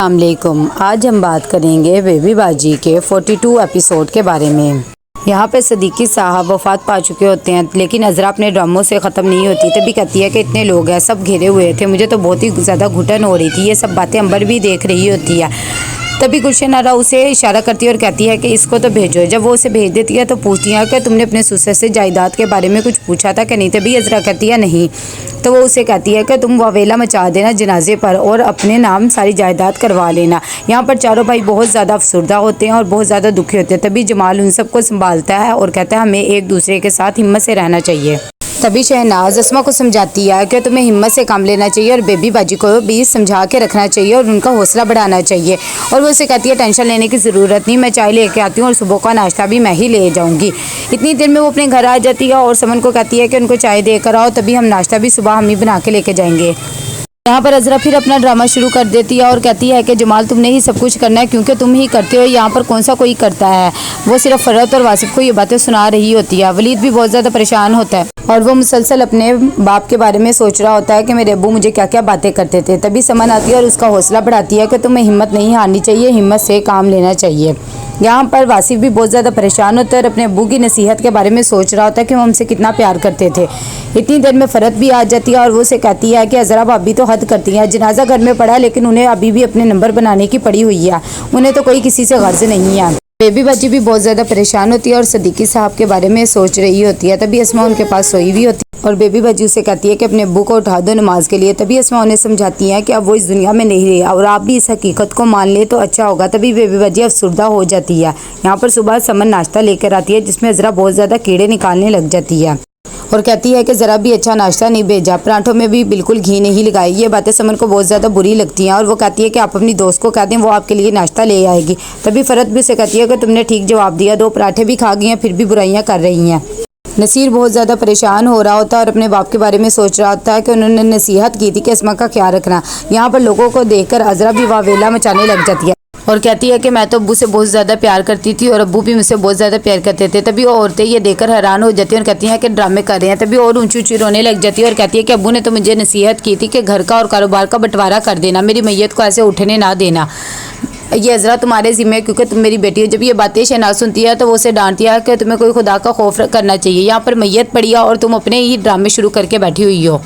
अस्सलामुअलैकुम। आज हम बात करेंगे बेबी बाजी के 42 एपिसोड के बारे में। यहाँ पे सदीकी साहब वफात पा चुके होते हैं, लेकिन अज़रा अपने ड्रामों से ख़त्म नहीं होती। तभी कहती है कि इतने लोग हैं, सब घिरे हुए थे, मुझे तो बहुत ही ज़्यादा घुटन हो रही थी। ये सब बातें अंबर भी देख रही होती है। तभी गुलशन आरा उसे इशारा करती है और कहती है कि इसको तो भेजो। जब वो उसे भेज देती है तो पूछती है कि तुमने अपने ससुर से जायदाद के बारे में कुछ पूछा था कि नहीं। तभी अज़रा कहती है नहीं। तो वो उसे कहती है कि तुम वावेला मचा देना जनाजे पर और अपने नाम सारी जायदाद करवा लेना। यहाँ पर चारों भाई बहुत ज़्यादा अफसरदा होते हैं और बहुत ज़्यादा दुखी होते हैं। तभी जमाल उन सबको संभालता है और कहता है हमें एक दूसरे के साथ हिम्मत से रहना चाहिए। तभी शहनाज अस्मा को समझाती है कि तुम्हें हिम्मत से काम लेना चाहिए और बेबी बाजी को भी समझा के रखना चाहिए और उनका हौसला बढ़ाना चाहिए। और वो उसे कहती है टेंशन लेने की ज़रूरत नहीं, मैं चाय लेके आती हूँ और सुबह का नाश्ता भी मैं ही ले जाऊँगी। इतनी देर में वो अपने घर आ जाती है और समन को कहती है कि उनको चाय देकर आओ, तभी हम नाश्ता भी सुबह हम ही बना के लेके जाएंगे। यहाँ पर अज़रा फिर अपना ड्रामा शुरू कर देती है और कहती है कि जमाल तुमने ही सब कुछ करना है क्योंकि तुम ही करते हो, यहाँ पर कौन सा कोई करता है। वो सिर्फ फ़रत और वासिफ को ये बातें सुना रही होती है। वलीद भी बहुत ज़्यादा परेशान होता है और वो मुसलसल अपने बाप के बारे में सोच रहा होता है कि मेरे अब्बू मुझे क्या क्या बातें करते थे। तभी समन आती है और उसका हौसला बढ़ाती है कि तुम्हें हिम्मत नहीं हारनी चाहिए, हिम्मत से काम लेना चाहिए। यहाँ पर वासिफ भी बहुत ज़्यादा परेशान होता है और अपने अब्बू की नसीहत के बारे में सोच रहा होता है कि वो हमसे कितना प्यार करते थे। इतनी देर में फ़रत भी आ जाती है और वो उसे कहती है कि अज़रा भाभी तो हद करती हैं, जनाजा घर में पड़ा लेकिन उन्हें अभी भी अपने नंबर बनाने की पड़ी हुई है, उन्हें तो कोई किसी से गर्ज नहीं है। बेबी बाजी भी बहुत ज़्यादा परेशान होती है और सदीकी साहब के बारे में सोच रही होती है। तभी अस्मा उनके पास सोई हुई होती है और बेबी बाजी उसे कहती है कि अपने अब्बू को उठा दो नमाज के लिए। तभी अस्मा उन्हें समझाती हैं कि अब वो इस दुनिया में नहीं रहे और आप भी इस हकीकत को मान ले तो अच्छा होगा। तभी बेबी बाजी अफसरदा हो जाती है। यहाँ पर सुबह समन नाश्ता लेकर आती है जिसमें अज़रा बहुत ज़्यादा कीड़े निकालने लग जाती है और कहती है कि ज़रा भी अच्छा नाश्ता नहीं भेजा, पराठों में भी बिल्कुल घी नहीं लगाई। ये बातें समन को बहुत ज़्यादा बुरी लगती हैं और वो कहती है कि आप अपनी दोस्त को कह दें वो आपके लिए नाश्ता ले आएगी। तभी फ़रत भी उसे कहती है कि तुमने ठीक जवाब दिया, 2 पराठे भी खा गई हैं फिर भी बुराइयां कर रही हैं। नसीर बहुत ज़्यादा परेशान हो रहा होता है और अपने बाप के बारे में सोच रहा होता है कि उन्होंने नसीहत की थी कि अस्मा का ख्याल रखना। यहाँ पर लोगों को देखकर अज़रा भी वावेला मचाने लग जाती है और कहती है कि मैं तो अब्बू से बहुत ज़्यादा प्यार करती थी और अब्बू भी मुझसे बहुत ज़्यादा प्यार करते थे। तभी वो औरतें ये देखकर हैरान हो जाती हैं और कहती हैं कि ड्रामे कर रहे हैं। तभी और ऊंची ऊंची रोने लग जाती है और कहती है कि अब्बू ने तो मुझे नसीहत की थी कि घर का और कारोबार का बंटवारा कर देना, मेरी मैयत को ऐसे उठने ना देना, ये अज़रा तुम्हारे ज़िम्मे है क्योंकि तुम मेरी बेटी हो। जब ये बातें शहनाज सुनती है तो वो उसे डांटती है कि तुम्हें कोई खुदा का खौफ करना चाहिए, यहाँ पर मैयत पड़ी है और तुम अपने ही ड्रामे शुरू करके बैठी हुई हो।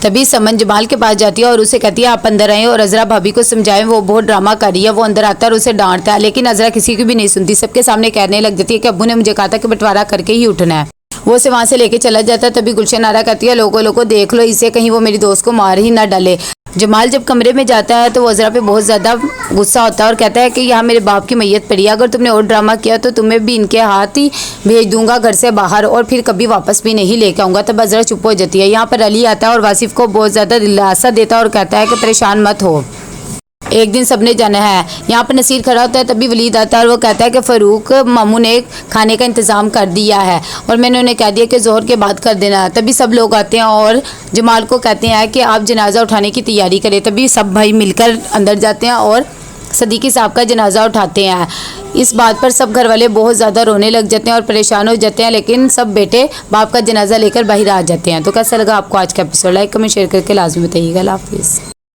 तभी समन जमाल के पास जाती है और उसे कहती है आप अंदर आए और अज़रा भाभी को समझाएं, वो बहुत ड्रामा कर रही है। वो अंदर आता है और उसे डांटता है लेकिन अज़रा किसी की भी नहीं सुनती, सबके सामने कहने लग जाती है कि अब्बू ने मुझे कहा था कि बंटवारा करके ही उठना है। वो उसे वहाँ से लेके चला जाता है। तभी गुलशन आरा कहती है लोगों देख लो इसे, कहीं वो मेरी दोस्त को मार ही ना डाले। जमाल जब कमरे में जाता है तो वो अज़रा पे बहुत ज़्यादा गुस्सा होता है और कहता है कि यहाँ मेरे बाप की मैयत पड़ी है, अगर तुमने और ड्रामा किया तो तुम्हें भी इनके हाथ ही भेज दूंगा घर से बाहर और फिर कभी वापस भी नहीं लेके आऊँगा। तब अज़रा चुप हो जाती है। यहाँ पर अली आता है और वासिफ को बहुत ज़्यादा दिलासा देता है और कहता है कि परेशान मत हो, एक दिन सबने जाना है। यहाँ पर नसीर खड़ा होता है। तभी वलीद आता है और वो कहता है कि फ़ारूक मामू ने खाने का इंतज़ाम कर दिया है और मैंने उन्हें कह दिया कि ज़ोहर के बाद कर देना। तभी सब लोग आते हैं और जमाल को कहते हैं कि आप जनाजा उठाने की तैयारी करें। तभी सब भाई मिलकर अंदर जाते हैं और सदीकी साहब का जनाजा उठाते हैं। इस बात पर सब घर वाले बहुत ज़्यादा रोने लग जाते हैं और परेशान हो जाते हैं, लेकिन सब बेटे बाप का जनाजा लेकर बाहर आ जाते हैं। तो कैसा लगा आपको आज का एपिसोड? लाइक कमेंट शेयर करके लाजमी बताइएगा। अल्लाह हाफिज़।